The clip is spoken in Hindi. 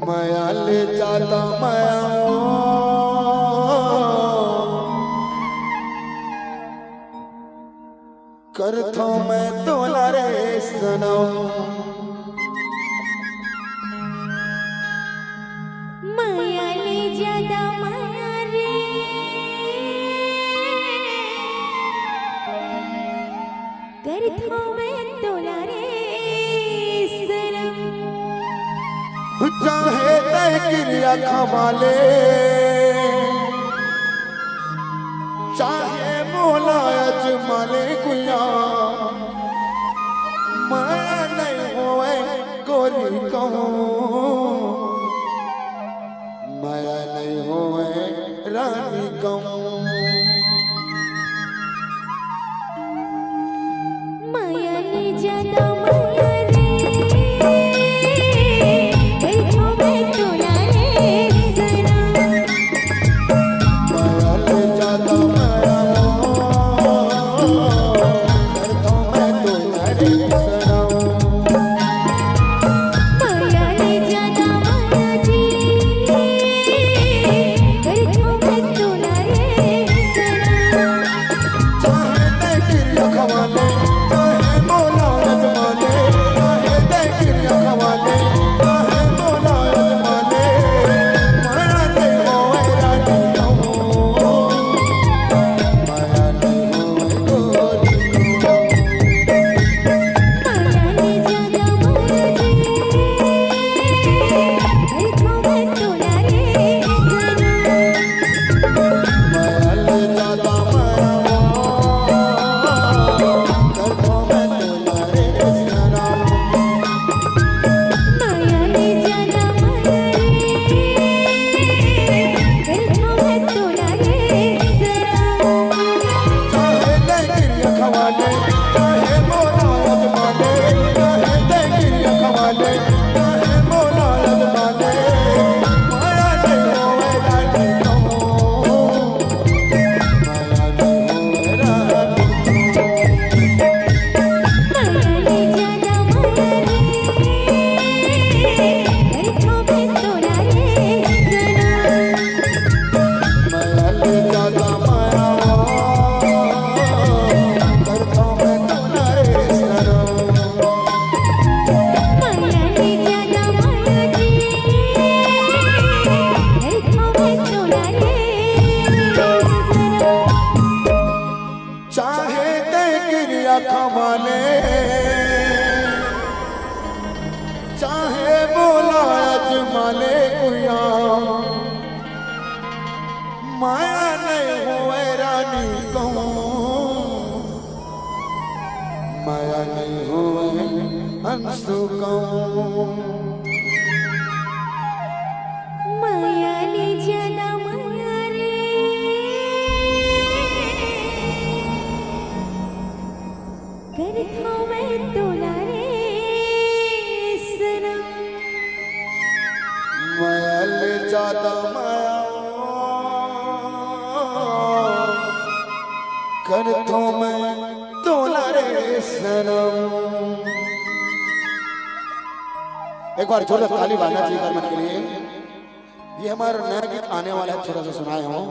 माया ले जाता माया कर थो मैं तोला रे सनम माया ले जाता माया रे कर थो मैं तोला रे सनम चाहे तय क्रिया खमाले चाहे मोला अजमाले गुया मैं नहीं होए गोरी कहूँ माया नहीं होए रानी कहूँ माया ले जाता माया रे कर थो मैं तोला रे सनम माया ले जाता माया कर दो मैं तुम्हारे सनम माया ले जाता माया जी कर थो मैं तोला रे सनम चाहे तय क्रिया खवाले चाहे मोला अजमाले चाहे तय क्रिया खवाले चाहे मोला अजमाले माया नहीं होए रानी कहूँ माया नहीं होए गोरी माया ले जाता माया जी कर थो मैं तोला रे सनम माया ले जाता माया कर दो मैं तुम्हारे सनम माया ले जाता माया रे कर थो मैं तोला रे सनम चाहे तय क्रिया खवाले चाहे मोला अजमाले चाहे तय क्रिया खवाले चाहे मोला अजमाले माया नहीं होए रानी कहूँ माया नहीं होए रानी माया ले जाता माया रे कर थो मैं तोला रे सनम माया ले जाता माया कर दो मैं तुम्हारे सनम माया ले जाता माया जी कर थो मैं तोला रे सनम चाहे तय क्रिया खमाले चाहे बोला अजमाले कुया माया नहीं होए रानी कहूँ माया नहीं होए हंसू कहूँ माया ले जाता माया रे कर थो मैं तोला रे सनम माया ले जाता माया कर थो मैं तोला रे सनम। एक बार जोरदार ताली बजाना चाहिए करमन के लिए। ये हमारा नया गीत आने वाला है, थोड़ा सा सुनाया हूँ।